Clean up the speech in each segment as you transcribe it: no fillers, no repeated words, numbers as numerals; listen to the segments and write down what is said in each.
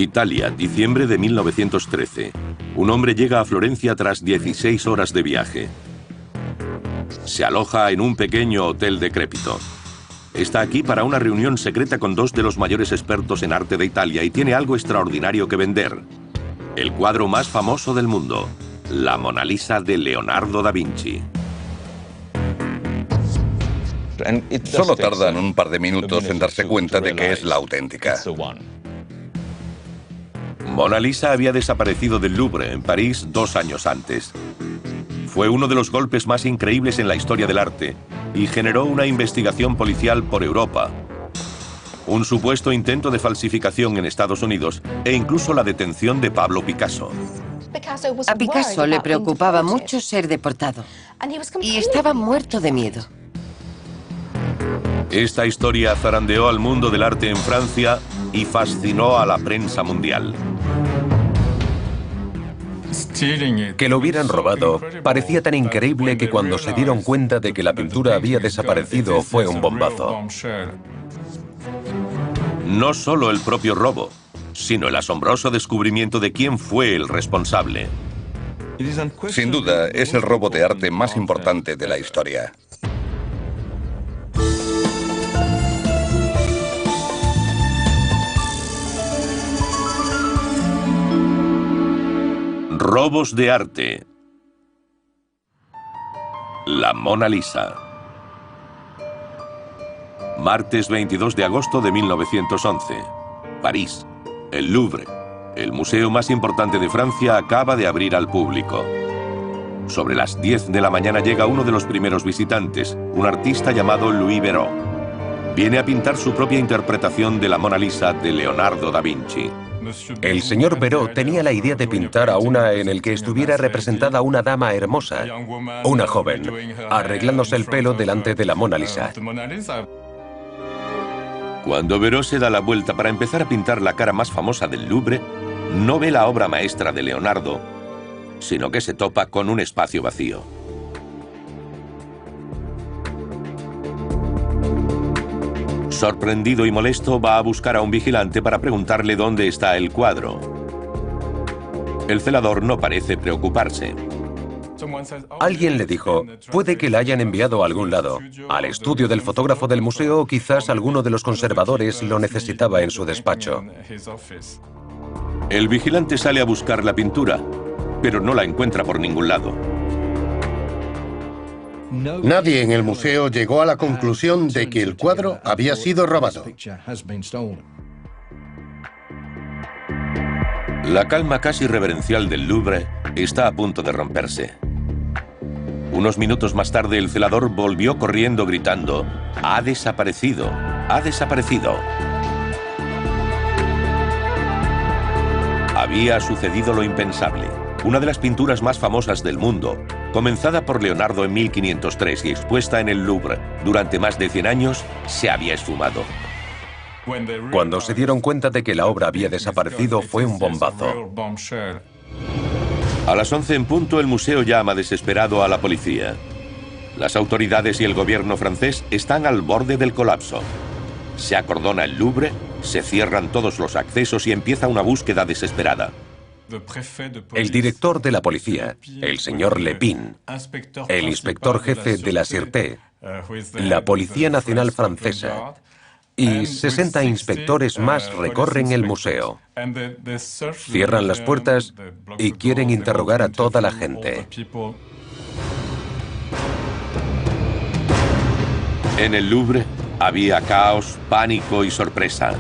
Italia, diciembre de 1913. Un hombre llega a Florencia tras 16 horas de viaje. Se aloja en un pequeño hotel decrépito. Está aquí para una reunión secreta con dos de los mayores expertos en arte de Italia y tiene algo extraordinario que vender. El cuadro más famoso del mundo, la Mona Lisa de Leonardo da Vinci. Solo tardan un par de minutos en darse cuenta de que es la auténtica. Mona Lisa había desaparecido del Louvre, en París, 2 años antes. Fue uno de los golpes más increíbles en la historia del arte y generó una investigación policial por Europa, un supuesto intento de falsificación en Estados Unidos e incluso la detención de Pablo Picasso. A Picasso le preocupaba mucho ser deportado y estaba muerto de miedo. Esta historia zarandeó al mundo del arte en Francia y fascinó a la prensa mundial. Que lo hubieran robado parecía tan increíble que cuando se dieron cuenta de que la pintura había desaparecido fue un bombazo. No solo el propio robo, sino el asombroso descubrimiento de quién fue el responsable. Sin duda, es el robo de arte más importante de la historia. Robos de arte. La Mona Lisa. Martes 22 de agosto de 1911. París. El Louvre, el museo más importante de Francia, acaba de abrir al público. Sobre las 10 de la mañana llega uno de los primeros visitantes, un artista llamado Louis Béraud. Viene a pintar su propia interpretación de la Mona Lisa de Leonardo da Vinci. El señor Béraud tenía la idea de pintar a una en el que estuviera representada una dama hermosa, una joven, arreglándose el pelo delante de la Mona Lisa. Cuando Béraud se da la vuelta para empezar a pintar la cara más famosa del Louvre, no ve la obra maestra de Leonardo, sino que se topa con un espacio vacío. Sorprendido y molesto, va a buscar a un vigilante para preguntarle dónde está el cuadro. El celador no parece preocuparse. Alguien le dijo, puede que la hayan enviado a algún lado, al estudio del fotógrafo del museo, o quizás alguno de los conservadores lo necesitaba en su despacho. El vigilante sale a buscar la pintura, pero no la encuentra por ningún lado. Nadie en el museo llegó a la conclusión de que el cuadro había sido robado. La calma casi reverencial del Louvre está a punto de romperse. Unos minutos más tarde, el celador volvió corriendo gritando: ¡ha desaparecido! ¡Ha desaparecido! Había sucedido lo impensable. Una de las pinturas más famosas del mundo, comenzada por Leonardo en 1503 y expuesta en el Louvre durante más de 100 años, se había esfumado. Cuando se dieron cuenta de que la obra había desaparecido, fue un bombazo. A las 11 en punto, el museo llama desesperado a la policía. Las autoridades y el gobierno francés están al borde del colapso. Se acordona el Louvre, se cierran todos los accesos y empieza una búsqueda desesperada. El director de la policía, el señor Lepine, el inspector jefe de la Sûreté, la Policía Nacional Francesa y 60 inspectores más recorren el museo. Cierran las puertas y quieren interrogar a toda la gente. En el Louvre había caos, pánico y sorpresa.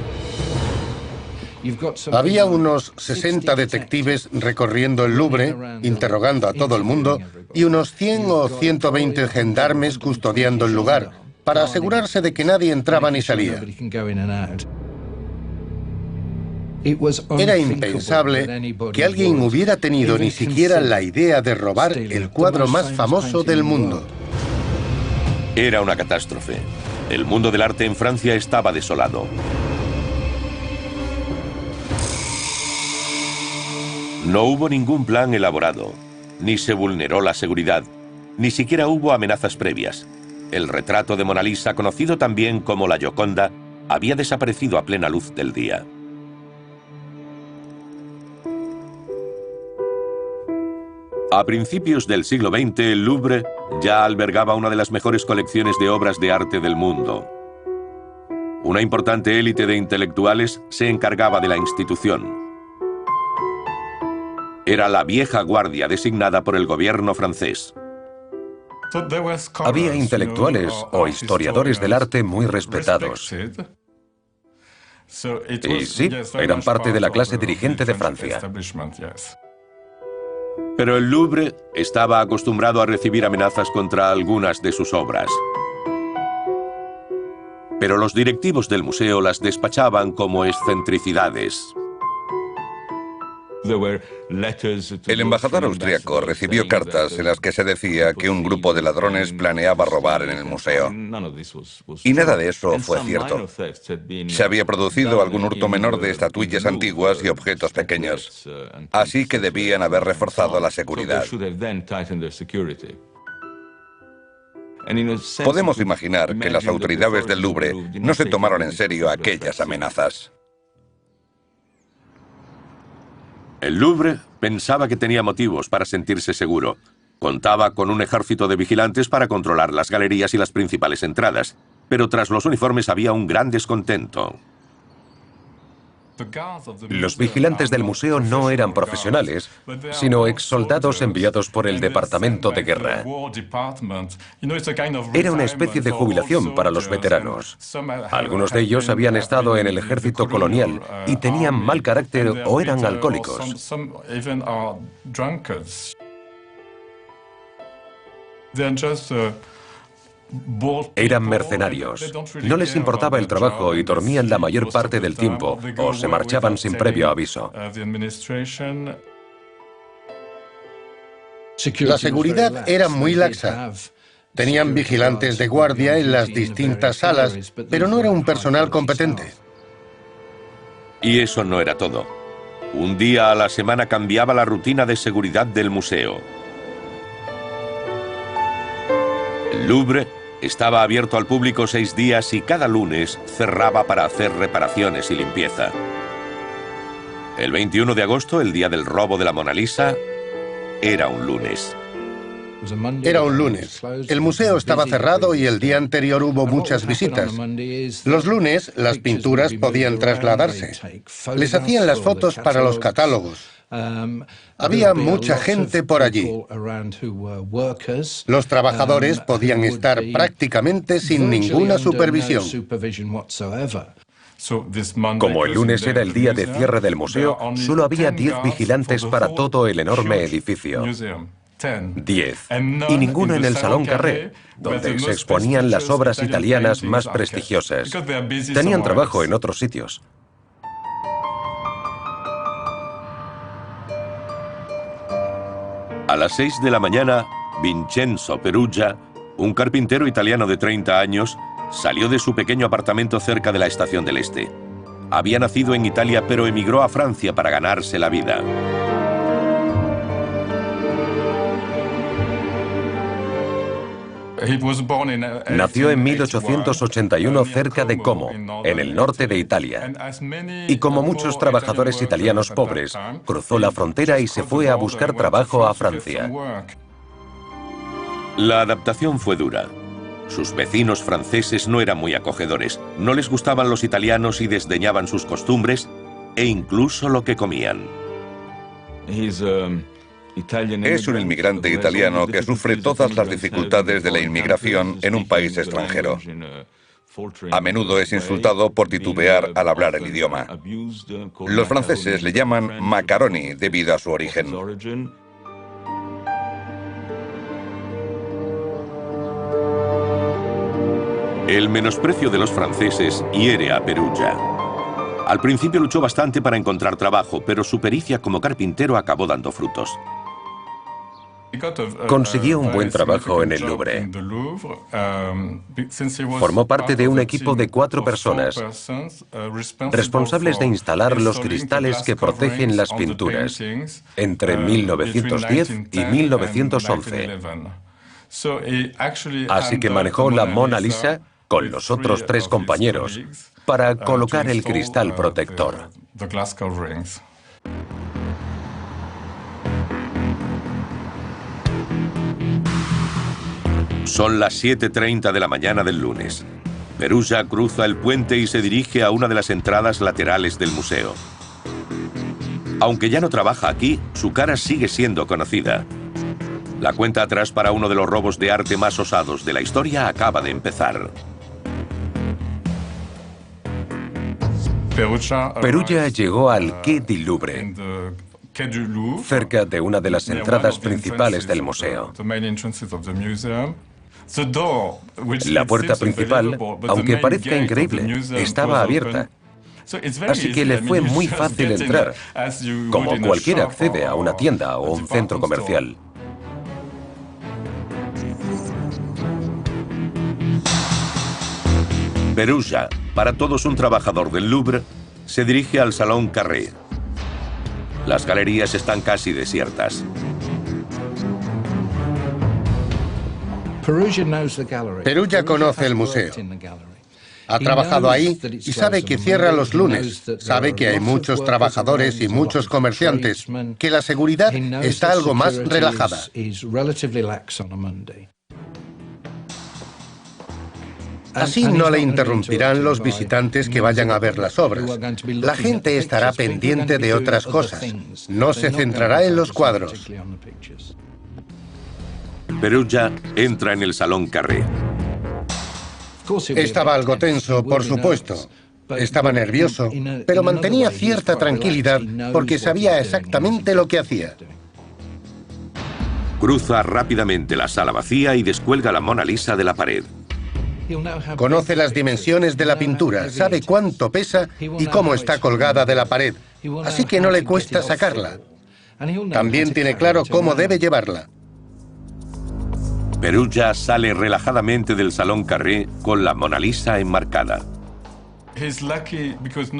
Había unos 60 detectives recorriendo el Louvre, interrogando a todo el mundo, y unos 100 o 120 gendarmes custodiando el lugar, para asegurarse de que nadie entraba ni salía. Era impensable que alguien hubiera tenido ni siquiera la idea de robar el cuadro más famoso del mundo. Era una catástrofe. El mundo del arte en Francia estaba desolado. No hubo ningún plan elaborado, ni se vulneró la seguridad, ni siquiera hubo amenazas previas. El retrato de Mona Lisa, conocido también como la Gioconda, había desaparecido a plena luz del día. A principios del siglo XX, el Louvre ya albergaba una de las mejores colecciones de obras de arte del mundo. Una importante élite de intelectuales se encargaba de la institución. Era la vieja guardia designada por el gobierno francés. Había intelectuales o historiadores del arte muy respetados. Y sí, eran parte de la clase dirigente de Francia. Pero el Louvre estaba acostumbrado a recibir amenazas contra algunas de sus obras. Pero los directivos del museo las despachaban como excentricidades. El embajador austriaco recibió cartas en las que se decía que un grupo de ladrones planeaba robar en el museo. Y nada de eso fue cierto. Se había producido algún hurto menor de estatuillas antiguas y objetos pequeños. Así que debían haber reforzado la seguridad. Podemos imaginar que las autoridades del Louvre no se tomaron en serio aquellas amenazas. El Louvre pensaba que tenía motivos para sentirse seguro. Contaba con un ejército de vigilantes para controlar las galerías y las principales entradas, pero tras los uniformes había un gran descontento. Los vigilantes del museo no eran profesionales, sino exsoldados enviados por el Departamento de Guerra. Era una especie de jubilación para los veteranos. Algunos de ellos habían estado en el ejército colonial y tenían mal carácter o eran alcohólicos. Eran mercenarios. No les importaba el trabajo y dormían la mayor parte del tiempo o se marchaban sin previo aviso. La seguridad era muy laxa. Tenían vigilantes de guardia en las distintas salas, pero no era un personal competente. Y eso no era todo. Un día a la semana cambiaba la rutina de seguridad del museo. El Louvre estaba abierto al público 6 días y cada lunes cerraba para hacer reparaciones y limpieza. El 21 de agosto, el día del robo de la Mona Lisa, era un lunes. Era un lunes. El museo estaba cerrado y el día anterior hubo muchas visitas. Los lunes, las pinturas podían trasladarse. Les hacían las fotos para los catálogos. Había mucha gente por allí. Los trabajadores podían estar prácticamente sin ninguna supervisión. Como el lunes era el día de cierre del museo, solo había 10 vigilantes para todo el enorme edificio. 10. Y ninguno en el Salón Carré, donde se exponían las obras italianas más prestigiosas. Tenían trabajo en otros sitios. A las 6 de la mañana, Vincenzo Peruggia, un carpintero italiano de 30 años, salió de su pequeño apartamento cerca de la Estación del Este. Había nacido en Italia, pero emigró a Francia para ganarse la vida. Nació en 1881 cerca de Como, en el norte de Italia. Y como muchos trabajadores italianos pobres, cruzó la frontera y se fue a buscar trabajo a Francia. La adaptación fue dura. Sus vecinos franceses no eran muy acogedores, no les gustaban los italianos y desdeñaban sus costumbres e incluso lo que comían. Es un inmigrante italiano que sufre todas las dificultades de la inmigración en un país extranjero. A menudo es insultado por titubear al hablar el idioma. Los franceses le llaman macaroni debido a su origen. El menosprecio de los franceses hiere a Peruggia. Al principio luchó bastante para encontrar trabajo, pero su pericia como carpintero acabó dando frutos. Consiguió un buen trabajo en el Louvre. Formó parte de un equipo de 4 personas, responsables de instalar los cristales que protegen las pinturas, entre 1910 y 1911. Así que manejó la Mona Lisa con los otros 3 compañeros para colocar el cristal protector. Son las 7:30 de la mañana del lunes. Perugia cruza el puente y se dirige a una de las entradas laterales del museo. Aunque ya no trabaja aquí, su cara sigue siendo conocida. La cuenta atrás para uno de los robos de arte más osados de la historia acaba de empezar. Perugia llegó al Quai du Louvre, cerca de una de las entradas principales del museo. La puerta principal, aunque parezca increíble, estaba abierta. Así que le fue muy fácil entrar, como cualquiera accede a una tienda o un centro comercial. Perugia, para todos un trabajador del Louvre, se dirige al Salón Carré. Las galerías están casi desiertas. Perugia conoce el museo. Ha trabajado ahí y sabe que cierra los lunes. Sabe que hay muchos trabajadores y muchos comerciantes, que la seguridad está algo más relajada. Así no le interrumpirán los visitantes que vayan a ver las obras. La gente estará pendiente de otras cosas. No se centrará en los cuadros. Perugia entra en el Salón Carré. Estaba algo tenso, por supuesto. Estaba nervioso, pero mantenía cierta tranquilidad porque sabía exactamente lo que hacía. Cruza rápidamente la sala vacía y descuelga la Mona Lisa de la pared. Conoce las dimensiones de la pintura, sabe cuánto pesa y cómo está colgada de la pared, así que no le cuesta sacarla. También tiene claro cómo debe llevarla. Perugia sale relajadamente del Salón Carré con la Mona Lisa enmarcada.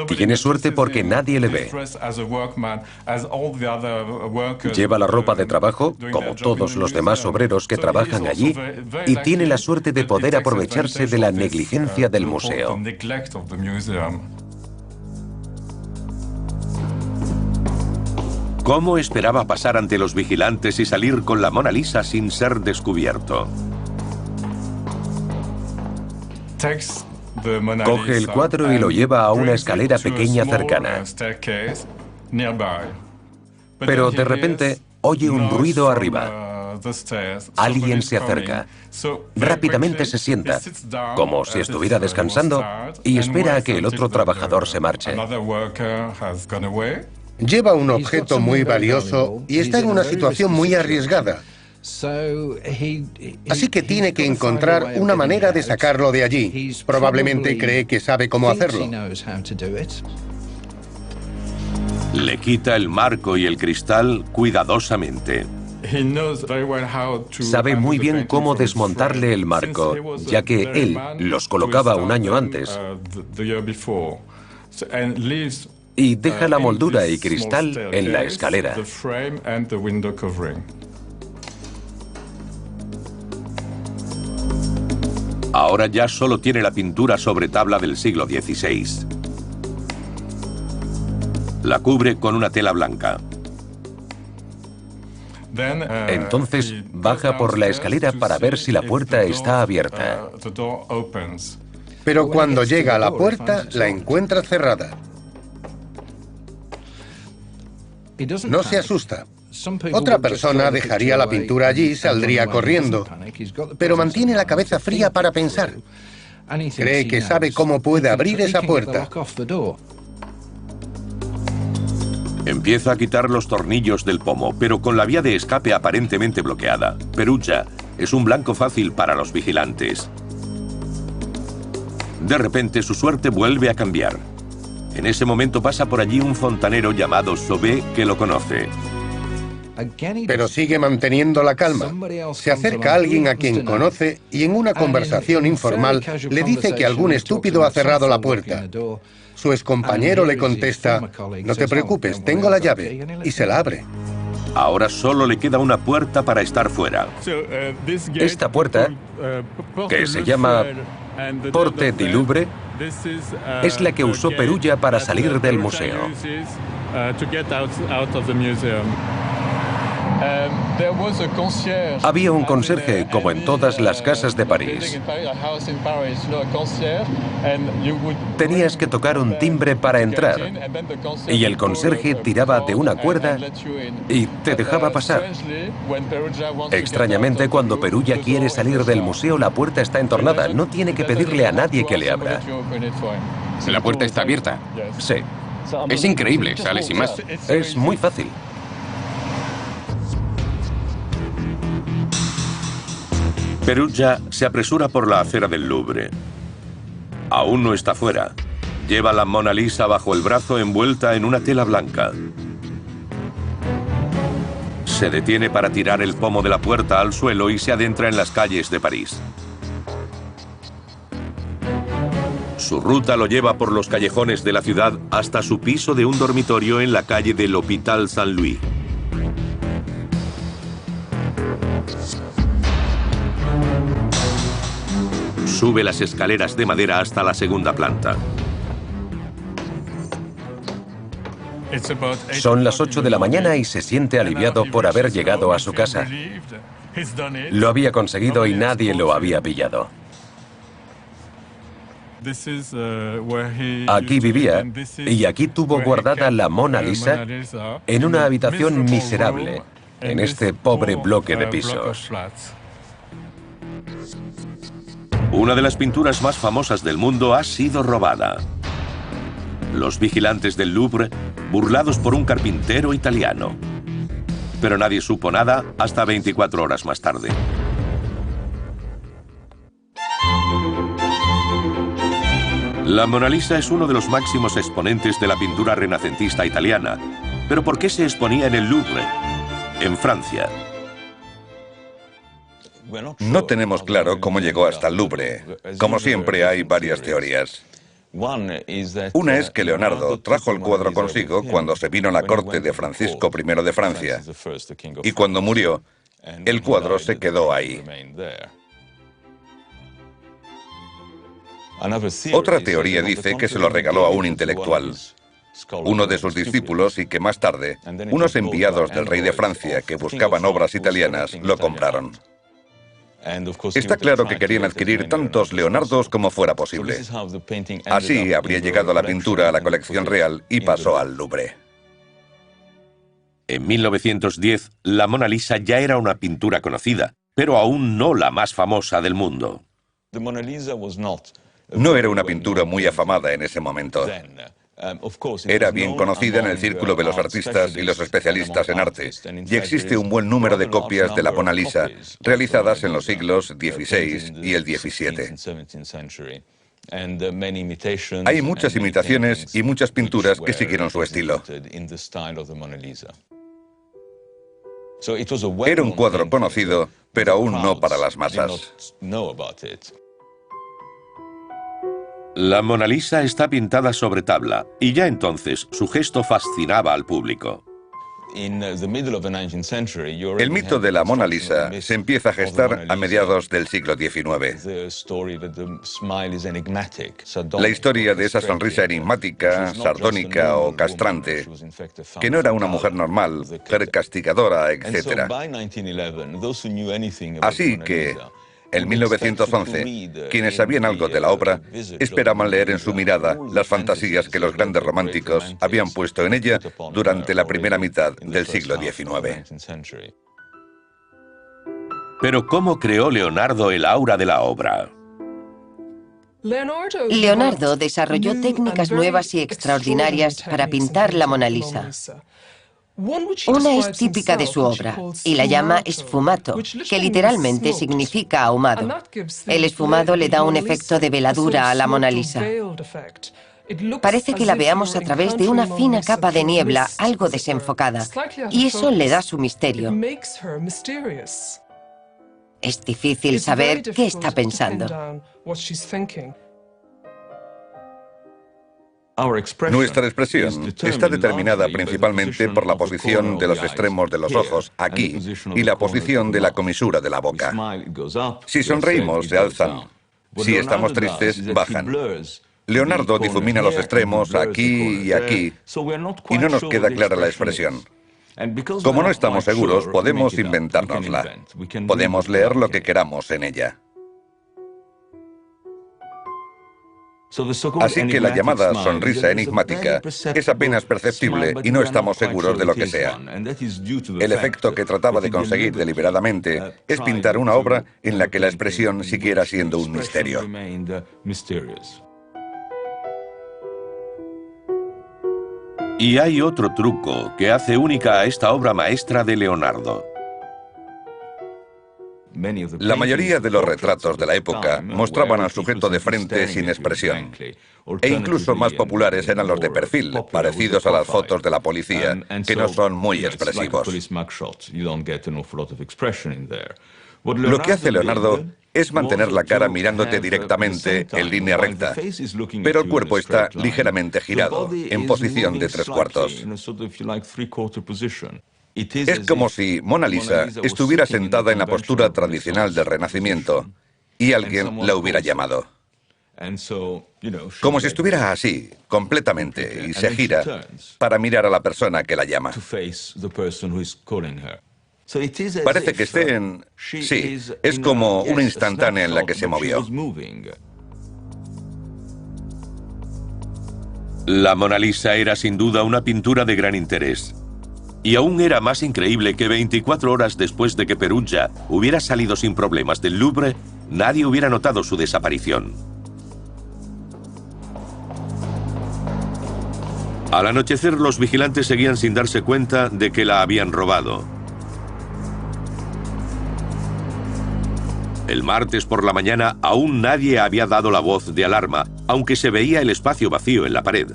Tiene suerte porque nadie le ve. Lleva la ropa de trabajo, como todos los demás obreros que trabajan allí, y tiene la suerte de poder aprovecharse de la negligencia del museo. ¿Cómo esperaba pasar ante los vigilantes y salir con la Mona Lisa sin ser descubierto? Coge el cuadro y lo lleva a una escalera pequeña cercana. Pero de repente oye un ruido arriba. Alguien se acerca. Rápidamente se sienta, como si estuviera descansando, y espera a que el otro trabajador se marche. Lleva un objeto muy valioso y está en una situación muy arriesgada. Así que tiene que encontrar una manera de sacarlo de allí. Probablemente cree que sabe cómo hacerlo. Le quita el marco y el cristal cuidadosamente. Sabe muy bien cómo desmontarle el marco, ya que él los colocaba un año antes. Y deja la moldura y cristal en la escalera. Ahora ya solo tiene la pintura sobre tabla del siglo XVI. La cubre con una tela blanca. Entonces baja por la escalera para ver si la puerta está abierta. Pero cuando llega a la puerta, la encuentra cerrada. No se asusta. Otra persona dejaría la pintura allí y saldría corriendo, pero mantiene la cabeza fría para pensar. Cree que sabe cómo puede abrir esa puerta. Empieza a quitar los tornillos del pomo, pero con la vía de escape aparentemente bloqueada. Perugia es un blanco fácil para los vigilantes. De repente su suerte vuelve a cambiar. En ese momento pasa por allí un fontanero llamado Sauvé que lo conoce. Pero sigue manteniendo la calma. Se acerca a alguien a quien conoce y en una conversación informal le dice que algún estúpido ha cerrado la puerta. Su excompañero le contesta: "No te preocupes, tengo la llave", y se la abre. Ahora solo le queda una puerta para estar fuera. Esta puerta, que se llama Porte du Louvre, es la que usó Perugia para salir del museo. Había un conserje, como en todas las casas de París. Tenías que tocar un timbre para entrar, y el conserje tiraba de una cuerda y te dejaba pasar. Extrañamente, cuando Perugia quiere salir del museo, la puerta está entornada. No tiene que pedirle a nadie que le abra. ¿La puerta está abierta? Sí. Es increíble, sales y más. Es muy fácil. Perugia se apresura por la acera del Louvre. Aún no está fuera. Lleva la Mona Lisa bajo el brazo envuelta en una tela blanca. Se detiene para tirar el pomo de la puerta al suelo y se adentra en las calles de París. Su ruta lo lleva por los callejones de la ciudad hasta su piso de un dormitorio en la calle del Hôpital Saint-Louis. Sube las escaleras de madera hasta la segunda planta. Son las 8 de la mañana y se siente aliviado por haber llegado a su casa. Lo había conseguido y nadie lo había pillado. Aquí vivía y aquí tuvo guardada la Mona Lisa en una habitación miserable, en este pobre bloque de pisos. Una de las pinturas más famosas del mundo ha sido robada. Los vigilantes del Louvre, burlados por un carpintero italiano. Pero nadie supo nada hasta 24 horas más tarde. La Mona Lisa es uno de los máximos exponentes de la pintura renacentista italiana. ¿Pero por qué se exponía en el Louvre, en Francia? No tenemos claro cómo llegó hasta el Louvre. Como siempre, hay varias teorías. Una es que Leonardo trajo el cuadro consigo cuando se vino a la corte de Francisco I de Francia, y cuando murió, el cuadro se quedó ahí. Otra teoría dice que se lo regaló a un intelectual, uno de sus discípulos, y que más tarde, unos enviados del rey de Francia que buscaban obras italianas lo compraron. Está claro que querían adquirir tantos Leonardos como fuera posible. Así habría llegado la pintura a la colección real y pasó al Louvre. En 1910, la Mona Lisa ya era una pintura conocida, pero aún no la más famosa del mundo. No era una pintura muy afamada en ese momento. Era bien conocida en el círculo de los artistas y los especialistas en arte, y existe un buen número de copias de la Mona Lisa realizadas en los siglos XVI y el XVII. Hay muchas imitaciones y muchas pinturas que siguieron su estilo. Era un cuadro conocido, pero aún no para las masas. La Mona Lisa está pintada sobre tabla, y ya entonces su gesto fascinaba al público. El mito de la Mona Lisa se empieza a gestar a mediados del siglo XIX. La historia de esa sonrisa enigmática, sardónica o castrante, que no era una mujer normal, mujer castigadora, etc. Así que, en 1911, quienes sabían algo de la obra esperaban leer en su mirada las fantasías que los grandes románticos habían puesto en ella durante la primera mitad del siglo XIX. Pero ¿cómo creó Leonardo el aura de la obra? Leonardo desarrolló técnicas nuevas y extraordinarias para pintar la Mona Lisa. Una es típica de su obra y la llama sfumato, que literalmente significa ahumado. El esfumado le da un efecto de veladura a la Mona Lisa. Parece que la veamos a través de una fina capa de niebla, algo desenfocada, y eso le da su misterio. Es difícil saber qué está pensando. Nuestra expresión está determinada principalmente por la posición de los extremos de los ojos, aquí, y la posición de la comisura de la boca. Si sonreímos, se alzan. Si estamos tristes, bajan. Leonardo difumina los extremos aquí y aquí, y no nos queda clara la expresión. Como no estamos seguros, podemos inventárnosla. Podemos leer lo que queramos en ella. Así que la llamada sonrisa enigmática es apenas perceptible y no estamos seguros de lo que sea. El efecto que trataba de conseguir deliberadamente es pintar una obra en la que la expresión siguiera siendo un misterio. Y hay otro truco que hace única a esta obra maestra de Leonardo. La mayoría de los retratos de la época mostraban al sujeto de frente sin expresión. E incluso más populares eran los de perfil, parecidos a las fotos de la policía, que no son muy expresivos. Lo que hace Leonardo es mantener la cara mirándote directamente en línea recta, pero el cuerpo está ligeramente girado, en posición de 3/4. Es como si Mona Lisa estuviera sentada en la postura tradicional del Renacimiento y alguien la hubiera llamado. Como si estuviera así, completamente, y se gira para mirar a la persona que la llama. Parece que esté en... Sí, es como una instantánea en la que se movió. La Mona Lisa era sin duda una pintura de gran interés. Y aún era más increíble que 24 horas después de que Perugia hubiera salido sin problemas del Louvre, nadie hubiera notado su desaparición. Al anochecer, los vigilantes seguían sin darse cuenta de que la habían robado. El martes por la mañana aún nadie había dado la voz de alarma, aunque se veía el espacio vacío en la pared.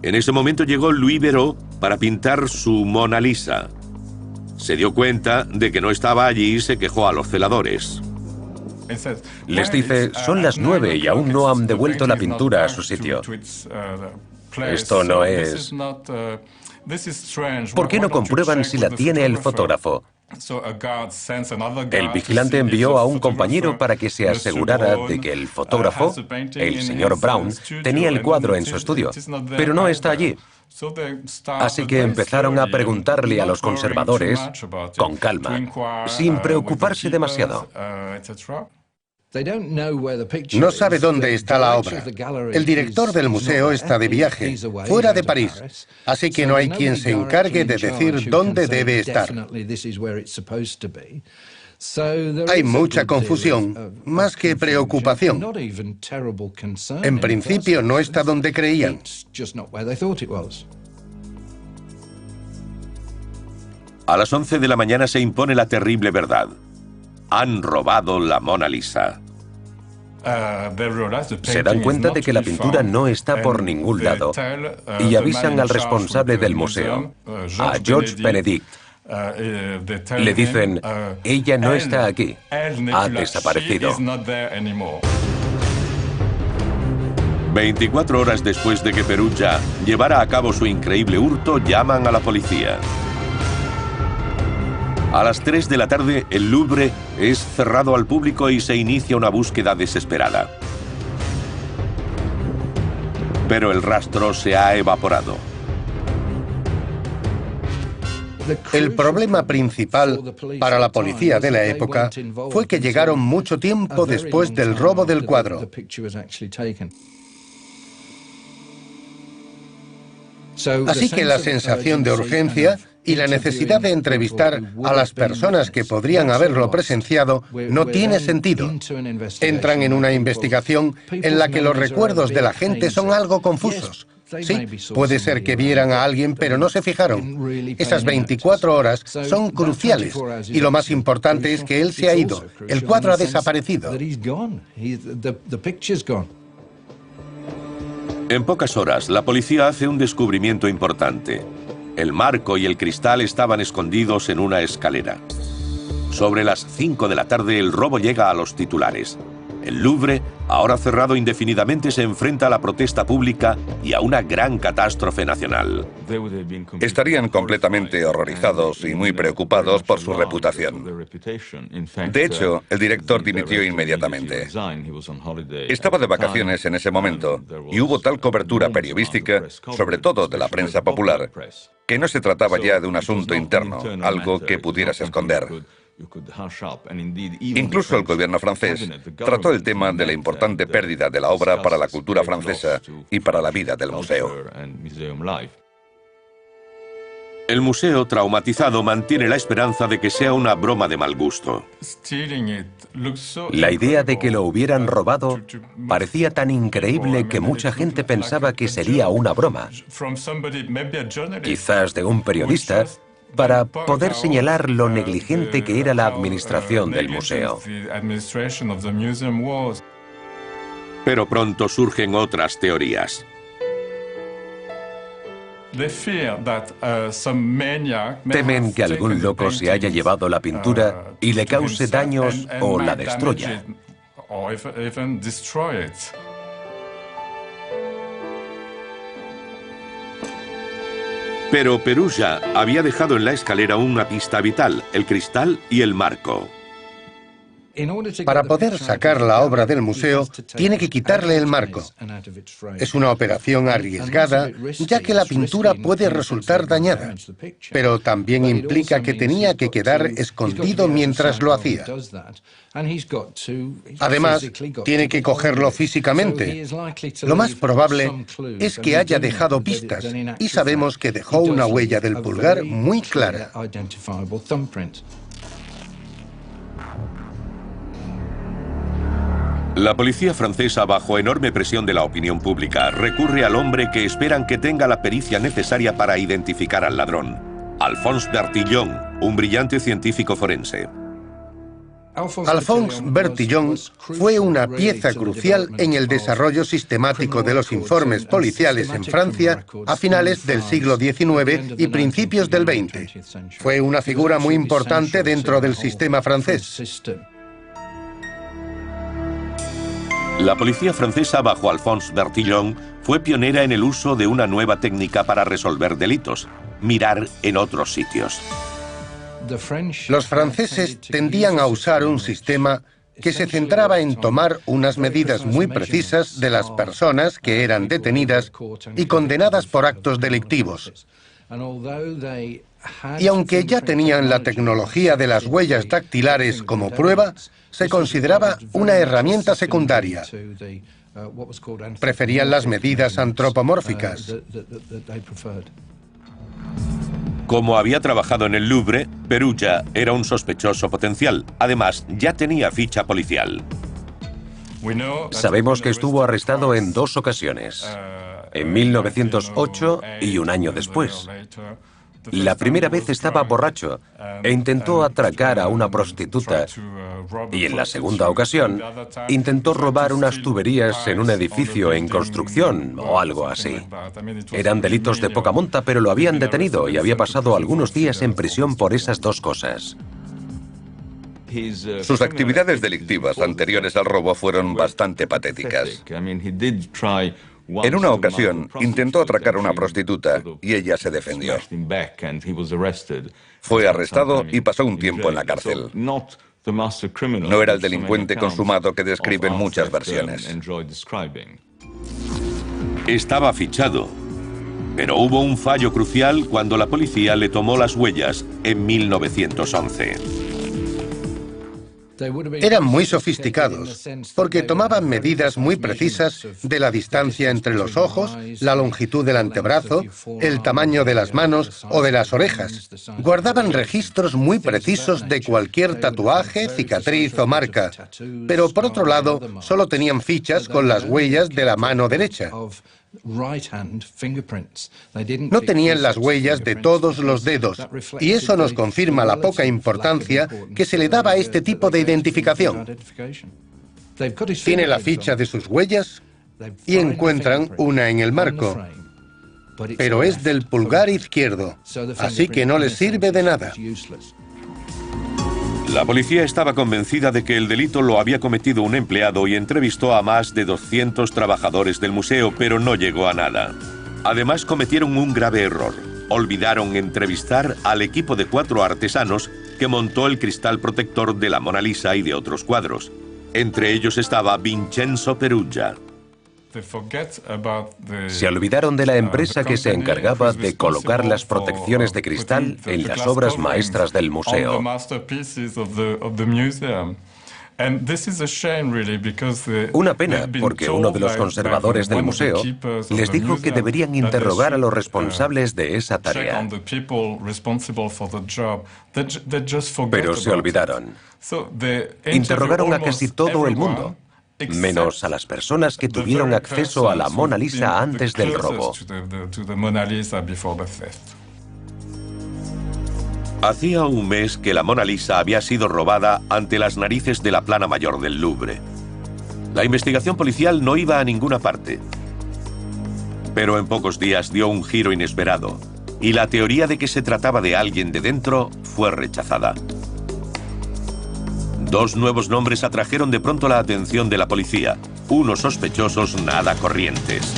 En ese momento llegó Louis Béraud para pintar su Mona Lisa. Se dio cuenta de que no estaba allí y se quejó a los celadores. Les dice, son las 9 y aún no han devuelto la pintura a su sitio. Esto no es... ¿Por qué no comprueban si la tiene el fotógrafo? El vigilante envió a un compañero para que se asegurara de que el fotógrafo, el señor Brown, tenía el cuadro en su estudio, pero no está allí. Así que empezaron a preguntarle a los conservadores, con calma, sin preocuparse demasiado. No sabe dónde está la obra. El director del museo está de viaje, fuera de París, así que no hay quien se encargue de decir dónde debe estar. Hay mucha confusión, más que preocupación. En principio no está donde creían. A las 11 de la mañana se impone la terrible verdad. Han robado la Mona Lisa. Se dan cuenta de que la pintura no está por ningún lado y avisan al responsable del museo, a Georges Benedict. Le dicen, ella no está aquí, ha desaparecido. 24 horas después de que Perugia llevara a cabo su increíble hurto, llaman a la policía. A las 3 de la tarde, el Louvre es cerrado al público y se inicia una búsqueda desesperada. Pero el rastro se ha evaporado. El problema principal para la policía de la época fue que llegaron mucho tiempo después del robo del cuadro. Así que la sensación de urgencia y la necesidad de entrevistar a las personas que podrían haberlo presenciado no tiene sentido. Entran en una investigación en la que los recuerdos de la gente son algo confusos. Sí, puede ser que vieran a alguien, pero no se fijaron. Esas 24 horas son cruciales y lo más importante es que él se ha ido. El cuadro ha desaparecido. En pocas horas, la policía hace un descubrimiento importante. El marco y el cristal estaban escondidos en una escalera. Sobre las 5 de la tarde, el robo llega a los titulares. El Louvre, ahora cerrado indefinidamente, se enfrenta a la protesta pública y a una gran catástrofe nacional. Estarían completamente horrorizados y muy preocupados por su reputación. De hecho, el director dimitió inmediatamente. Estaba de vacaciones en ese momento y hubo tal cobertura periodística, sobre todo de la prensa popular, que no se trataba ya de un asunto interno, algo que pudieras esconder. Incluso el gobierno francés trató el tema de la importante pérdida de la obra para la cultura francesa y para la vida del museo. El museo, traumatizado, mantiene la esperanza de que sea una broma de mal gusto. La idea de que lo hubieran robado parecía tan increíble que mucha gente pensaba que sería una broma, quizás de un periodista, para poder señalar lo negligente que era la administración del museo. Pero pronto surgen otras teorías. Temen que algún loco se haya llevado la pintura y le cause daños o la destruya. Pero Perugia había dejado en la escalera una pista vital, el cristal y el marco. Para poder sacar la obra del museo, tiene que quitarle el marco. Es una operación arriesgada, ya que la pintura puede resultar dañada, pero también implica que tenía que quedar escondido mientras lo hacía. Además, tiene que cogerlo físicamente. Lo más probable es que haya dejado pistas, y sabemos que dejó una huella del pulgar muy clara. La policía francesa, bajo enorme presión de la opinión pública, recurre al hombre que esperan que tenga la pericia necesaria para identificar al ladrón, Alphonse Bertillon, un brillante científico forense. Alphonse Bertillon fue una pieza crucial en el desarrollo sistemático de los informes policiales en Francia a finales del siglo XIX y principios del XX. Fue una figura muy importante dentro del sistema francés. La policía francesa, bajo Alphonse Bertillon, fue pionera en el uso de una nueva técnica para resolver delitos: mirar en otros sitios. Los franceses tendían a usar un sistema que se centraba en tomar unas medidas muy precisas de las personas que eran detenidas y condenadas por actos delictivos. Y aunque ya tenían la tecnología de las huellas dactilares como prueba, se consideraba una herramienta secundaria. Preferían las medidas antropomórficas. Como había trabajado en el Louvre, Perugia era un sospechoso potencial. Además, ya tenía ficha policial. Sabemos que estuvo arrestado en 2 ocasiones, en 1908 y un año después. La primera vez estaba borracho e intentó atracar a una prostituta, y en la segunda ocasión intentó robar unas tuberías en un edificio en construcción o algo así. Eran delitos de poca monta, pero lo habían detenido y había pasado algunos días en prisión por esas 2 cosas. Sus actividades delictivas anteriores al robo fueron bastante patéticas. En una ocasión, intentó atracar a una prostituta y ella se defendió. Fue arrestado y pasó un tiempo en la cárcel. No era el delincuente consumado que describen muchas versiones. Estaba fichado, pero hubo un fallo crucial cuando la policía le tomó las huellas en 1911. Eran muy sofisticados, porque tomaban medidas muy precisas de la distancia entre los ojos, la longitud del antebrazo, el tamaño de las manos o de las orejas. Guardaban registros muy precisos de cualquier tatuaje, cicatriz o marca, pero por otro lado, solo tenían fichas con las huellas de la mano derecha. No tenían las huellas de todos los dedos, y eso nos confirma la poca importancia que se le daba a este tipo de identificación. Tiene la ficha de sus huellas y encuentran una en el marco, pero es del pulgar izquierdo, así que no les sirve de nada. La policía estaba convencida de que el delito lo había cometido un empleado y entrevistó a más de 200 trabajadores del museo, pero no llegó a nada. Además, cometieron un grave error. Olvidaron entrevistar al equipo de 4 artesanos que montó el cristal protector de la Mona Lisa y de otros cuadros. Entre ellos estaba Vincenzo Perugia. Se olvidaron de la empresa que se encargaba de colocar las protecciones de cristal en las obras maestras del museo. Una pena, porque uno de los conservadores del museo les dijo que deberían interrogar a los responsables de esa tarea. Pero se olvidaron. Interrogaron a casi todo el mundo, menos a las personas que tuvieron acceso a la Mona Lisa antes del robo. Hacía un mes que la Mona Lisa había sido robada ante las narices de la plana mayor del Louvre. La investigación policial no iba a ninguna parte. Pero en pocos días dio un giro inesperado, y la teoría de que se trataba de alguien de dentro fue rechazada. Dos nuevos nombres atrajeron de pronto la atención de la policía, unos sospechosos nada corrientes.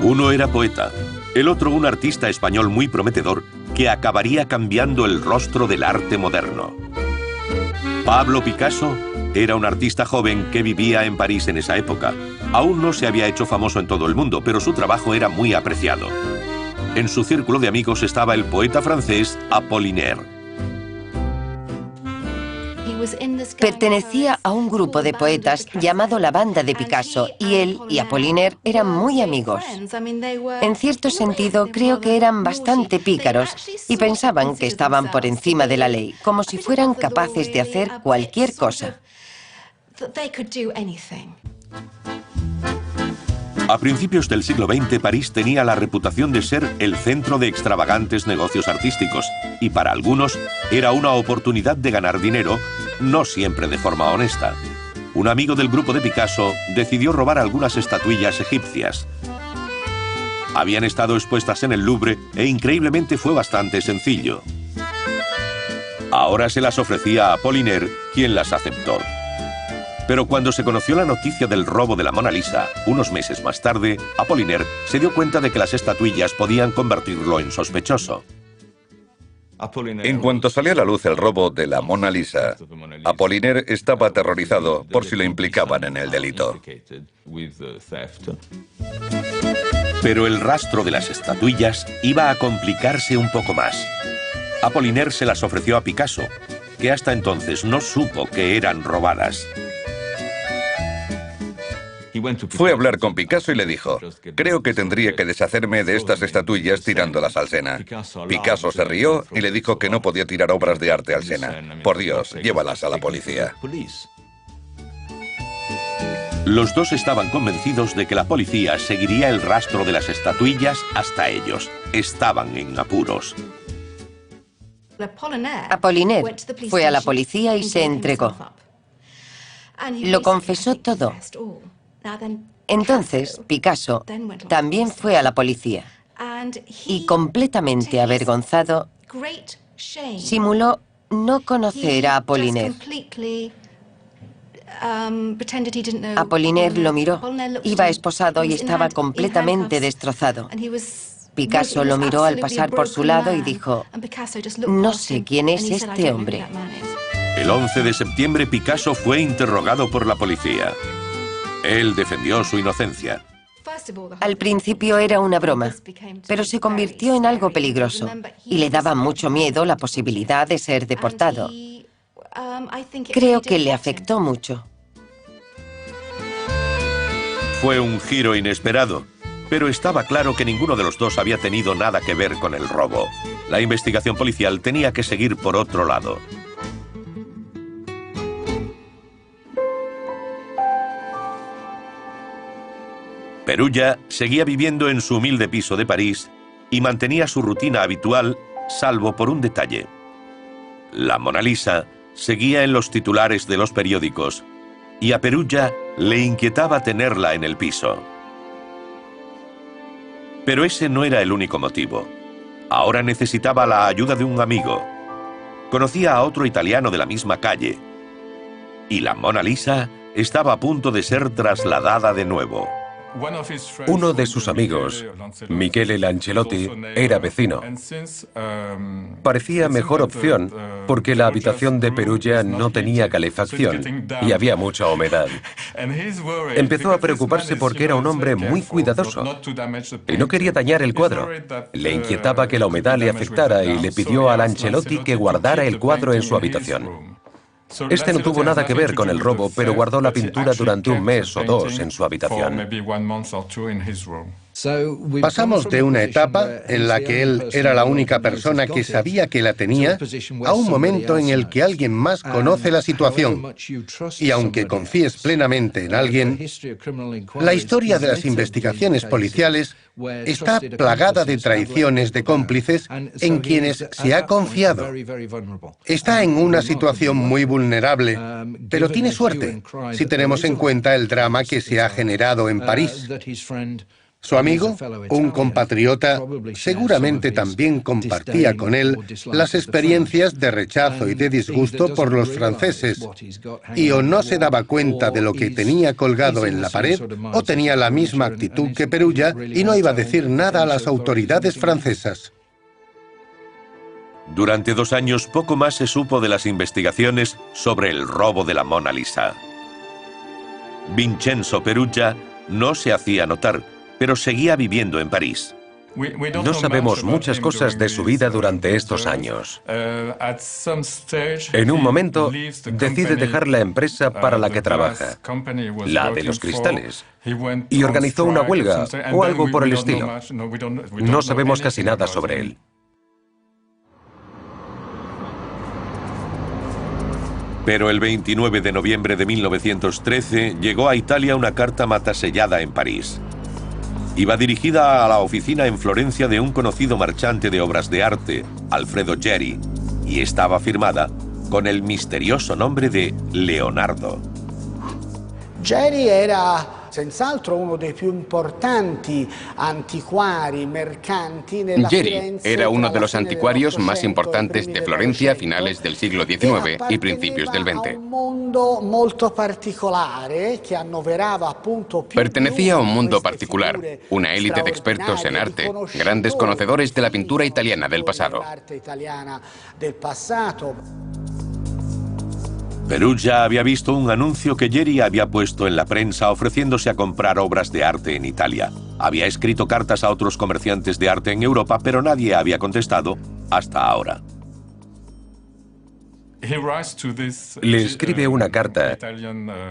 Uno era poeta, el otro un artista español muy prometedor que acabaría cambiando el rostro del arte moderno. Pablo Picasso era un artista joven que vivía en París en esa época. Aún no se había hecho famoso en todo el mundo, pero su trabajo era muy apreciado. En su círculo de amigos estaba el poeta francés Apollinaire. Pertenecía a un grupo de poetas llamado la Banda de Picasso, y él y Apollinaire eran muy amigos. En cierto sentido, creo que eran bastante pícaros y pensaban que estaban por encima de la ley, como si fueran capaces de hacer cualquier cosa. A principios del siglo XX, París tenía la reputación de ser el centro de extravagantes negocios artísticos, y para algunos era una oportunidad de ganar dinero, no siempre de forma honesta. Un amigo del grupo de Picasso decidió robar algunas estatuillas egipcias. Habían estado expuestas en el Louvre e increíblemente fue bastante sencillo. Ahora se las ofrecía a Apollinaire, quien las aceptó. Pero cuando se conoció la noticia del robo de la Mona Lisa, unos meses más tarde, Apollinaire se dio cuenta de que las estatuillas podían convertirlo en sospechoso. En cuanto salió a la luz el robo de la Mona Lisa, Apollinaire estaba aterrorizado por si lo implicaban en el delito. Pero el rastro de las estatuillas iba a complicarse un poco más. Apollinaire se las ofreció a Picasso, que hasta entonces no supo que eran robadas. Fue a hablar con Picasso y le dijo: creo que tendría que deshacerme de estas estatuillas tirándolas al Sena. Picasso se rió y le dijo que no podía tirar obras de arte al Sena. Por Dios, llévalas a la policía. Los dos estaban convencidos de que la policía seguiría el rastro de las estatuillas hasta ellos. Estaban en apuros. Apollinaire fue a la policía y se entregó. Lo confesó todo. Entonces, Picasso también fue a la policía y, completamente avergonzado, simuló no conocer a Apollinaire. Apollinaire lo miró. Iba esposado y estaba completamente destrozado. Picasso lo miró al pasar por su lado y dijo: no sé quién es este hombre. El 11 de septiembre, Picasso fue interrogado por la policía. Él defendió su inocencia. Al principio era una broma, pero se convirtió en algo peligroso y le daba mucho miedo la posibilidad de ser deportado. Creo que le afectó mucho. Fue un giro inesperado, pero estaba claro que ninguno de los dos había tenido nada que ver con el robo. La investigación policial tenía que seguir por otro lado. Perugia seguía viviendo en su humilde piso de París y mantenía su rutina habitual, salvo por un detalle. La Mona Lisa seguía en los titulares de los periódicos y a Perugia le inquietaba tenerla en el piso. Pero ese no era el único motivo. Ahora necesitaba la ayuda de un amigo. Conocía a otro italiano de la misma calle. Y la Mona Lisa estaba a punto de ser trasladada de nuevo. Uno de sus amigos, Michele Lancelotti, era vecino. Parecía mejor opción porque la habitación de Perugia no tenía calefacción y había mucha humedad. Empezó a preocuparse porque era un hombre muy cuidadoso y no quería dañar el cuadro. Le inquietaba que la humedad le afectara y le pidió a Lancelotti que guardara el cuadro en su habitación. Este no tuvo nada que ver con el robo, pero guardó la pintura durante un mes o dos en su habitación. Pasamos de una etapa en la que él era la única persona que sabía que la tenía a un momento en el que alguien más conoce la situación. Y aunque confíes plenamente en alguien, la historia de las investigaciones policiales está plagada de traiciones de cómplices en quienes se ha confiado. Está en una situación muy vulnerable, pero tiene suerte si tenemos en cuenta el drama que se ha generado en París. Su amigo, un compatriota, seguramente también compartía con él las experiencias de rechazo y de disgusto por los franceses, y o no se daba cuenta de lo que tenía colgado en la pared, o tenía la misma actitud que Perugia y no iba a decir nada a las autoridades francesas. Durante 2 años poco más se supo de las investigaciones sobre el robo de la Mona Lisa. Vincenzo Perugia no se hacía notar, pero seguía viviendo en París. No sabemos muchas cosas de su vida durante estos años. En un momento, decide dejar la empresa para la que trabaja, la de los cristales, y organizó una huelga o algo por el estilo. No sabemos casi nada sobre él. Pero el 29 de noviembre de 1913 llegó a Italia una carta matasellada en París. Iba dirigida a la oficina en Florencia de un conocido marchante de obras de arte, Alfredo Geri, y estaba firmada con el misterioso nombre de Leonardo. Geri era senz'altro uno dei più importanti antiquari mercanti nella Geri era uno de los anticuarios más importantes de Florencia a finales del siglo XIX y principios del XX. Pertenecía a un mundo particular, una élite de expertos en arte, grandes conocedores de la pintura italiana del pasado. Perugia había visto un anuncio que Geri había puesto en la prensa ofreciéndose a comprar obras de arte en Italia. Había escrito cartas a otros comerciantes de arte en Europa, pero nadie había contestado hasta ahora. Le escribe una carta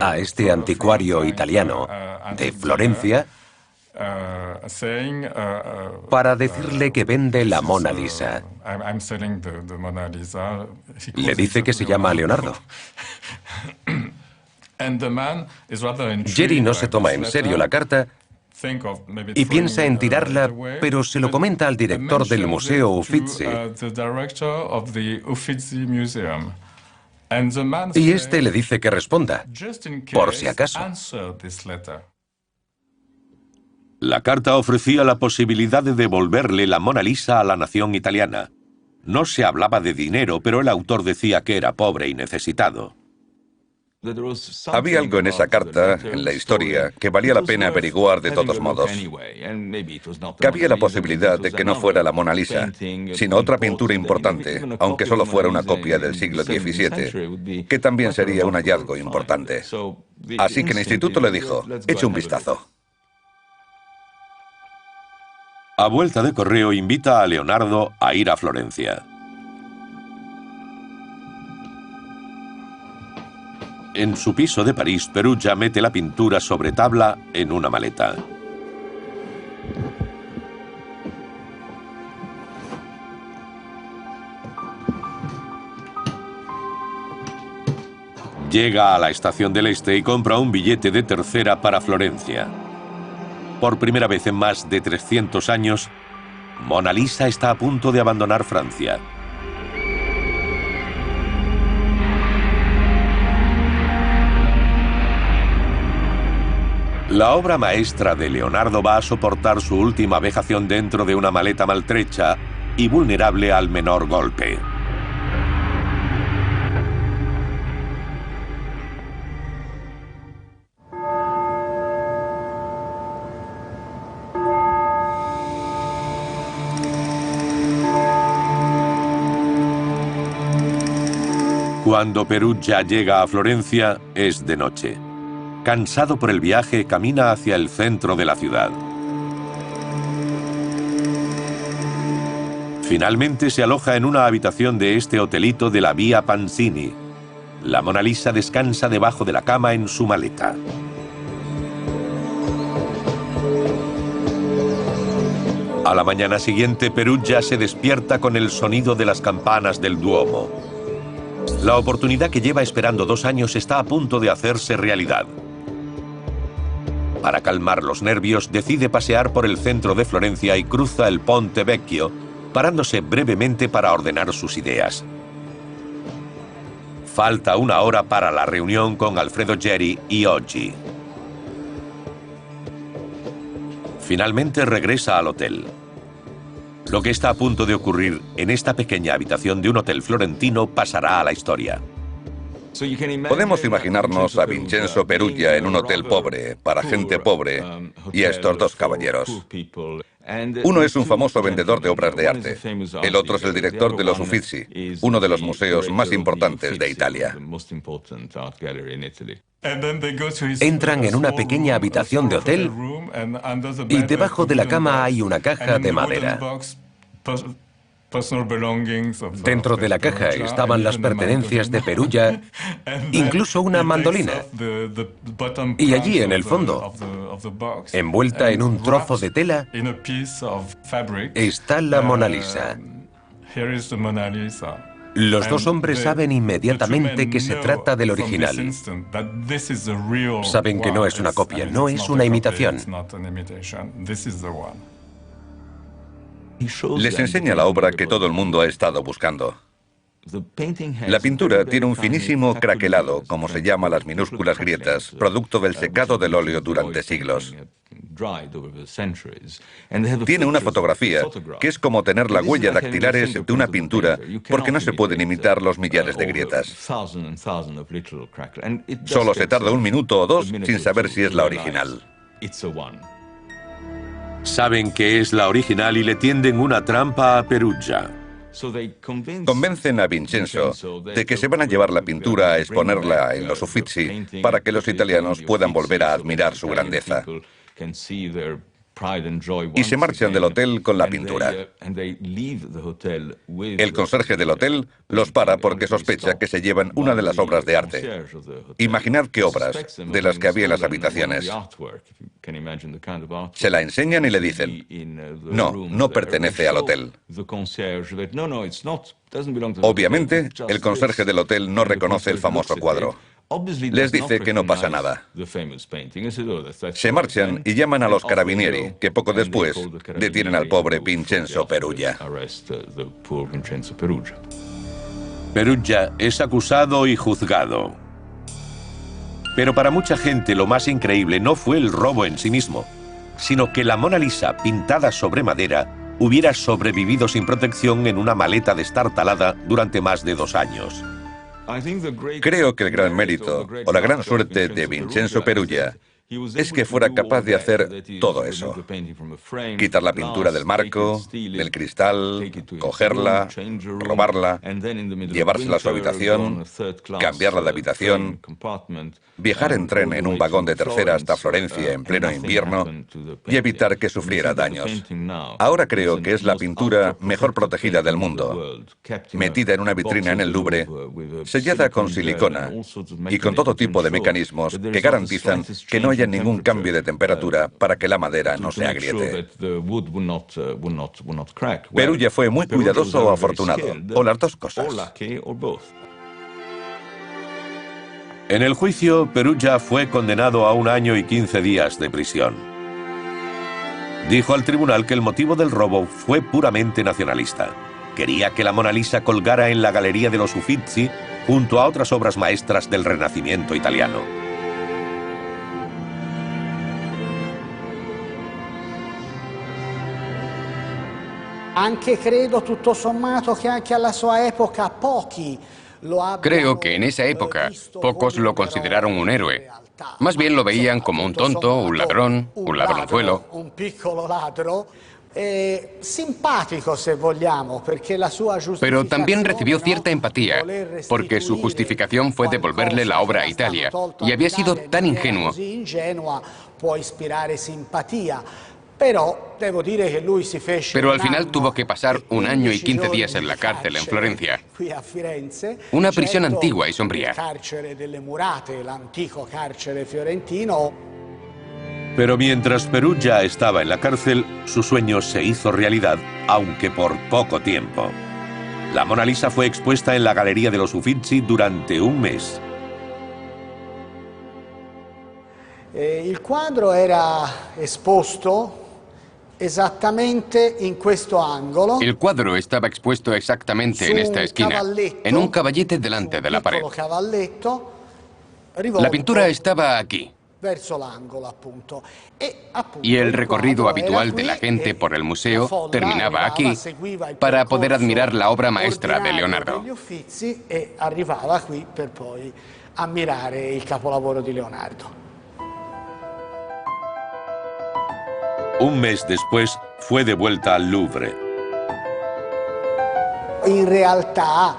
a este anticuario italiano de Florencia para decirle que vende la Mona Lisa. Le dice que se llama Leonardo. Geri no se toma en serio la carta y piensa en tirarla, pero se lo comenta al director del Museo Uffizi. Y este le dice que responda, por si acaso. La carta ofrecía la posibilidad de devolverle la Mona Lisa a la nación italiana. No se hablaba de dinero, pero el autor decía que era pobre y necesitado. Había algo en esa carta, en la historia, que valía la pena averiguar de todos modos. Cabía la posibilidad de que no fuera la Mona Lisa, sino otra pintura importante, aunque solo fuera una copia del siglo XVII, que también sería un hallazgo importante. Así que el instituto le dijo, eche un vistazo. A vuelta de correo invita a Leonardo a ir a Florencia. En su piso de París, Perugia mete la pintura sobre tabla en una maleta. Llega a la estación del Este y compra un billete de tercera para Florencia. Por primera vez en más de 300 años, Mona Lisa está a punto de abandonar Francia. La obra maestra de Leonardo va a soportar su última vejación dentro de una maleta maltrecha y vulnerable al menor golpe. Cuando Perugia llega a Florencia, es de noche. Cansado por el viaje, camina hacia el centro de la ciudad. Finalmente se aloja en una habitación de este hotelito de la Vía Panzini. La Mona Lisa descansa debajo de la cama en su maleta. A la mañana siguiente, Perugia se despierta con el sonido de las campanas del Duomo. La oportunidad que lleva esperando 2 años está a punto de hacerse realidad. Para calmar los nervios, decide pasear por el centro de Florencia y cruza el Ponte Vecchio, parándose brevemente para ordenar sus ideas. Falta 1 hora para la reunión con Alfredo Geri y Oggi. Finalmente regresa al hotel. Lo que está a punto de ocurrir en esta pequeña habitación de un hotel florentino pasará a la historia. Podemos imaginarnos a Vincenzo Perugia en un hotel pobre, para gente pobre, y a estos 2 caballeros. Uno es un famoso vendedor de obras de arte. El otro es el director de los Uffizi, uno de los museos más importantes de Italia. Entran en una pequeña habitación de hotel y debajo de la cama hay una caja de madera. Dentro de la caja estaban las pertenencias de Perugia, incluso una mandolina. Y allí en el fondo, envuelta en un trozo de tela, está la Mona Lisa. Los 2 hombres saben inmediatamente que se trata del original. Saben que no es una copia, no es una imitación. Les enseña la obra que todo el mundo ha estado buscando. La pintura tiene un finísimo craquelado, como se llama las minúsculas grietas, producto del secado del óleo durante siglos. Tiene una fotografía, que es como tener la huella dactilares de una pintura, porque no se pueden imitar los millares de grietas. Solo se tarda 1 minuto o 2 sin saber si es la original. Saben que es la original y le tienden una trampa a Perugia. Convencen a Vincenzo de que se van a llevar la pintura a exponerla en los Uffizi para que los italianos puedan volver a admirar su grandeza. Y se marchan del hotel con la pintura. El conserje del hotel los para porque sospecha que se llevan una de las obras de arte. Imaginad qué obras, de las que había en las habitaciones. Se la enseñan y le dicen, no pertenece al hotel. Obviamente, el conserje del hotel no reconoce el famoso cuadro. Les dice que no pasa nada. Se marchan y llaman a los carabinieri, que poco después detienen al pobre Vincenzo Perugia. Perugia es acusado y juzgado. Pero para mucha gente lo más increíble no fue el robo en sí mismo, sino que la Mona Lisa, pintada sobre madera, hubiera sobrevivido sin protección en una maleta destartalada durante más de 2 años. Creo que el gran mérito o la gran suerte de Vincenzo Perugia es que fuera capaz de hacer todo eso. Quitar la pintura del marco, del cristal, cogerla, robarla, llevársela a su habitación, cambiarla de habitación, viajar en tren en un vagón de tercera hasta Florencia en pleno invierno y evitar que sufriera daños. Ahora creo que es la pintura mejor protegida del mundo, metida en una vitrina en el Louvre, sellada con silicona y con todo tipo de mecanismos que garantizan que no haya ningún cambio de temperatura para que la madera no se agriete. Perugia fue muy cuidadoso o afortunado, o las 2 cosas. En el juicio, Perugia fue condenado a 1 año y 15 días de prisión. Dijo al tribunal que el motivo del robo fue puramente nacionalista. Quería que la Mona Lisa colgara en la galería de los Uffizi junto a otras obras maestras del Renacimiento italiano. Creo que en esa época pocos lo consideraron un héroe. Más bien lo veían como un tonto, un ladrón, un ladronzuelo. simpático, se vogliamo, porque la sua Pero también recibió cierta empatía, porque su justificación fue devolverle la obra a Italia, y había sido tan ingenuo. Può ispirare simpatia. Pero al final tuvo que pasar 1 año y 15 días en la cárcel en Florencia, una prisión antigua y sombría. Pero mientras Perugia estaba en la cárcel, su sueño se hizo realidad, aunque por poco tiempo. La Mona Lisa fue expuesta en la Galería de los Uffizi durante 1 mes. Il quadro era esposto exactamente in questo angolo. El cuadro estaba expuesto exactamente en esta esquina, en un caballete delante de la pared. La pintura estaba aquí. Y el recorrido habitual de la gente por el museo terminaba aquí para poder admirar la obra maestra de Leonardo. E arrivava qui per poi ammirare il capolavoro di Leonardo. 1 mes después, fue de vuelta al Louvre. In realtà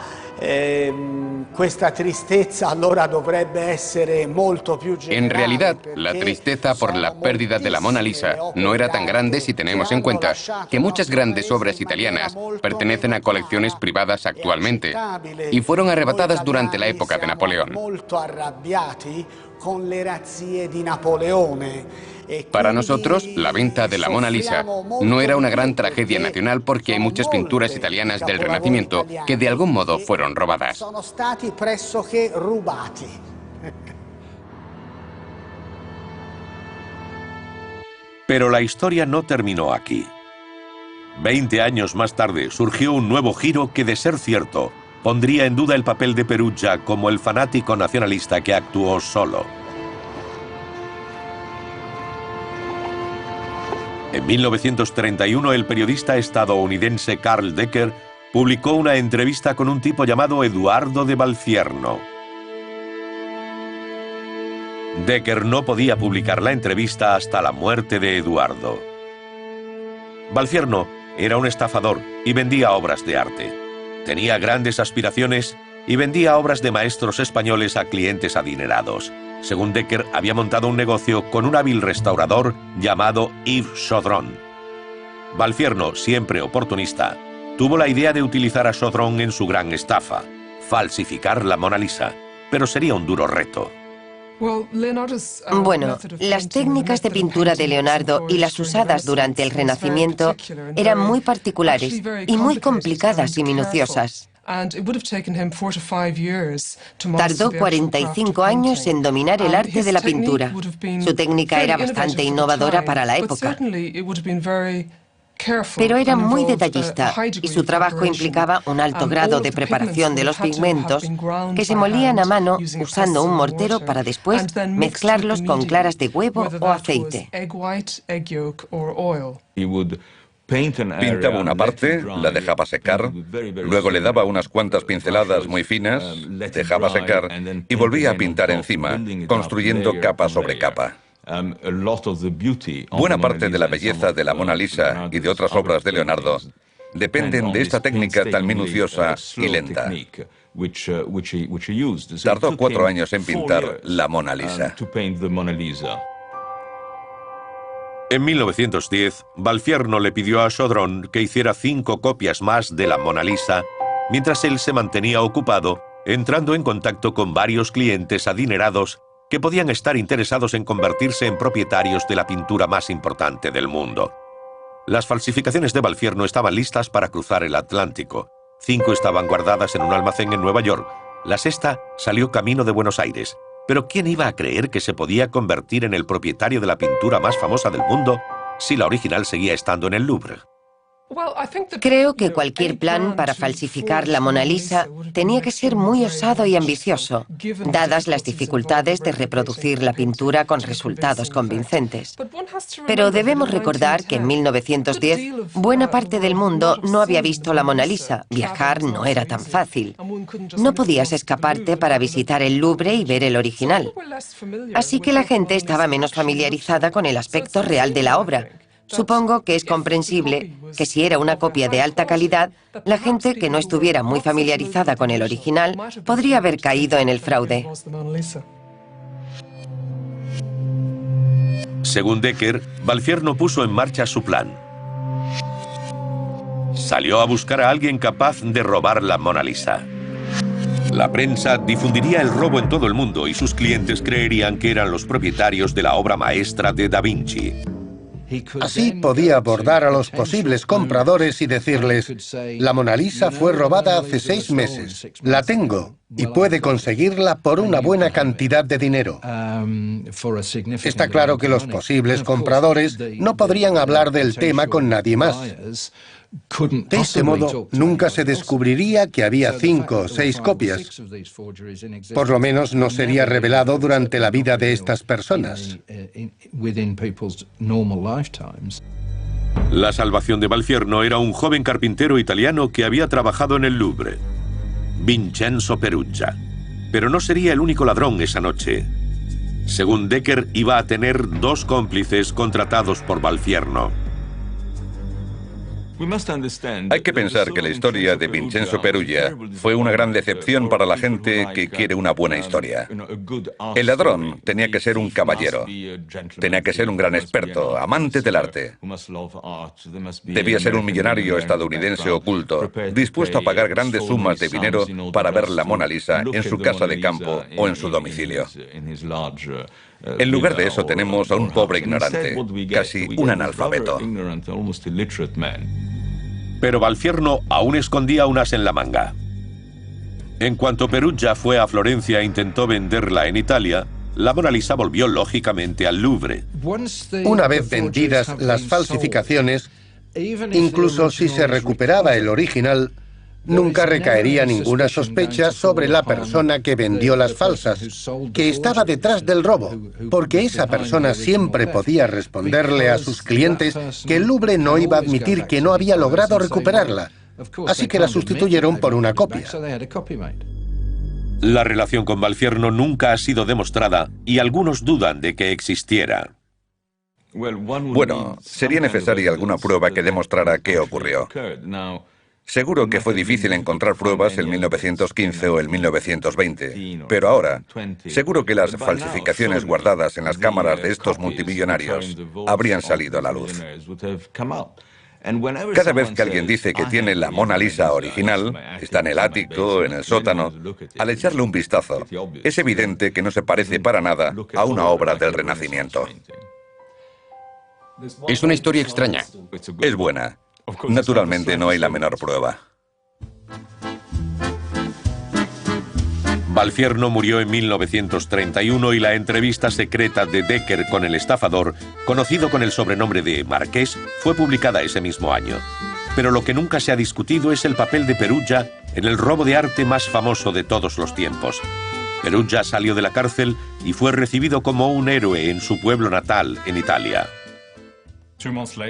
questa tristezza allora dovrebbe essere molto più generale. En realidad, la tristeza por la pérdida de la Mona Lisa no era tan grande si tenemos en cuenta que muchas grandes obras italianas pertenecen a colecciones privadas actualmente y fueron arrebatadas durante la época de Napoleón. Molto arrabbiati con le razzie di Napoleone. Para nosotros, la venta de la Mona Lisa no era una gran tragedia nacional porque hay muchas pinturas italianas del Renacimiento que de algún modo fueron robadas. Sono stati pressoché rubati. Pero la historia no terminó aquí. 20 años más tarde surgió un nuevo giro que, de ser cierto, pondría en duda el papel de Perugia como el fanático nacionalista que actuó solo. En 1931, el periodista estadounidense Carl Decker publicó una entrevista con un tipo llamado Eduardo de Valfierno. Decker no podía publicar la entrevista hasta la muerte de Eduardo. Valfierno era un estafador y vendía obras de arte. Tenía grandes aspiraciones y vendía obras de maestros españoles a clientes adinerados. Según Decker, había montado un negocio con un hábil restaurador llamado Yves Chaudron. Valfierno, siempre oportunista, tuvo la idea de utilizar a Chaudron en su gran estafa, falsificar la Mona Lisa, pero sería un duro reto. Bueno, las técnicas de pintura de Leonardo y las usadas durante el Renacimiento eran muy particulares y muy complicadas y minuciosas. Tardó 45 años en dominar el arte de la pintura. Su técnica era bastante innovadora para la época. Pero era muy detallista y su trabajo implicaba un alto grado de preparación de los pigmentos que se molían a mano usando un mortero para después mezclarlos con claras de huevo o aceite. Pintaba una parte, la dejaba secar, luego le daba unas cuantas pinceladas muy finas, dejaba secar y volvía a pintar encima, construyendo capa sobre capa. Buena parte de la belleza de la Mona Lisa y de otras obras de Leonardo dependen de esta técnica tan minuciosa y lenta. Tardó 4 años en pintar la Mona Lisa. En 1910, Valfierno le pidió a Chaudron que hiciera 5 copias más de la Mona Lisa, mientras él se mantenía ocupado entrando en contacto con varios clientes adinerados que podían estar interesados en convertirse en propietarios de la pintura más importante del mundo. Las falsificaciones de Valfierno estaban listas para cruzar el Atlántico. 5 estaban guardadas en un almacén en Nueva York. La sexta salió camino de Buenos Aires. Pero ¿quién iba a creer que se podía convertir en el propietario de la pintura más famosa del mundo si la original seguía estando en el Louvre? Creo que cualquier plan para falsificar la Mona Lisa tenía que ser muy osado y ambicioso, dadas las dificultades de reproducir la pintura con resultados convincentes. Pero debemos recordar que en 1910 buena parte del mundo no había visto la Mona Lisa. Viajar no era tan fácil. No podías escaparte para visitar el Louvre y ver el original. Así que la gente estaba menos familiarizada con el aspecto real de la obra. Supongo que es comprensible que si era una copia de alta calidad, la gente que no estuviera muy familiarizada con el original podría haber caído en el fraude. Según Decker, Valfierno puso en marcha su plan. Salió a buscar a alguien capaz de robar la Mona Lisa. La prensa difundiría el robo en todo el mundo y sus clientes creerían que eran los propietarios de la obra maestra de Da Vinci. Así podía abordar a los posibles compradores y decirles: la Mona Lisa fue robada hace 6 meses, la tengo y puede conseguirla por una buena cantidad de dinero. Está claro que los posibles compradores no podrían hablar del tema con nadie más. De este modo, nunca se descubriría que había 5 o 6 copias. Por lo menos no sería revelado durante la vida de estas personas. La salvación de Valfierno era un joven carpintero italiano que había trabajado en el Louvre, Vincenzo Peruggia. Pero no sería el único ladrón esa noche. Según Decker, iba a tener 2 cómplices contratados por Valfierno. Hay que pensar que la historia de Vincenzo Peruggia fue una gran decepción para la gente que quiere una buena historia. El ladrón tenía que ser un caballero, tenía que ser un gran experto, amante del arte. Debía ser un millonario estadounidense oculto, dispuesto a pagar grandes sumas de dinero para ver la Mona Lisa en su casa de campo o en su domicilio. En lugar de eso tenemos a un pobre ignorante, casi un analfabeto. Pero Valfierno aún escondía un as en la manga. En cuanto Peruggia fue a Florencia e intentó venderla en Italia, la Mona Lisa volvió lógicamente al Louvre. Una vez vendidas las falsificaciones, incluso si se recuperaba el original, nunca recaería ninguna sospecha sobre la persona que vendió las falsas, que estaba detrás del robo, porque esa persona siempre podía responderle a sus clientes que el Louvre no iba a admitir que no había logrado recuperarla, así que la sustituyeron por una copia. La relación con Valfierno nunca ha sido demostrada y algunos dudan de que existiera. Bueno, sería necesaria alguna prueba que demostrara qué ocurrió. Seguro que fue difícil encontrar pruebas en 1915 o en 1920, pero ahora, seguro que las falsificaciones guardadas en las cámaras de estos multimillonarios habrían salido a la luz. Cada vez que alguien dice que tiene la Mona Lisa original, está en el ático, en el sótano, al echarle un vistazo, es evidente que no se parece para nada a una obra del Renacimiento. Es una historia extraña. Es buena. Naturalmente no hay la menor prueba. Valfierno murió en 1931 y la entrevista secreta de Decker con el estafador, conocido con el sobrenombre de Marqués, fue publicada ese mismo año. Pero lo que nunca se ha discutido es el papel de Peruggia en el robo de arte más famoso de todos los tiempos. Peruggia salió de la cárcel y fue recibido como un héroe en su pueblo natal, en Italia.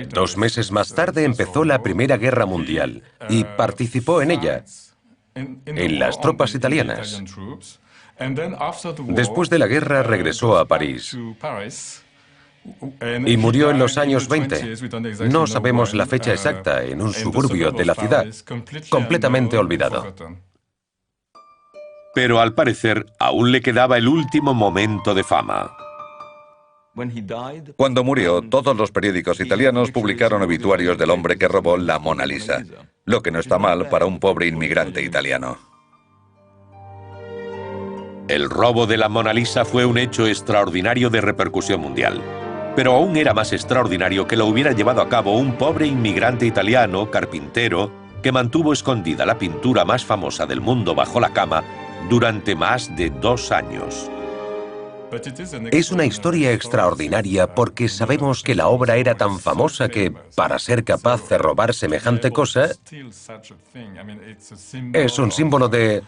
2 meses más tarde empezó la Primera Guerra Mundial y participó en ella, en las tropas italianas. Después de la guerra regresó a París y murió en los años 20. No sabemos la fecha exacta, en un suburbio de la ciudad, completamente olvidado. Pero al parecer aún le quedaba el último momento de fama. Cuando murió, todos los periódicos italianos publicaron obituarios del hombre que robó la Mona Lisa, lo que no está mal para un pobre inmigrante italiano. El robo de la Mona Lisa fue un hecho extraordinario de repercusión mundial. Pero aún era más extraordinario que lo hubiera llevado a cabo un pobre inmigrante italiano, carpintero, que mantuvo escondida la pintura más famosa del mundo bajo la cama durante más de 2 años. Es una historia extraordinaria porque sabemos que la obra era tan famosa que, para ser capaz de robar semejante cosa, es un símbolo de,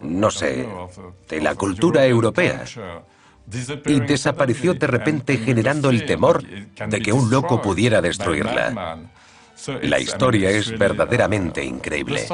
no sé, de la cultura europea. Y desapareció de repente generando el temor de que un loco pudiera destruirla. La historia es verdaderamente increíble.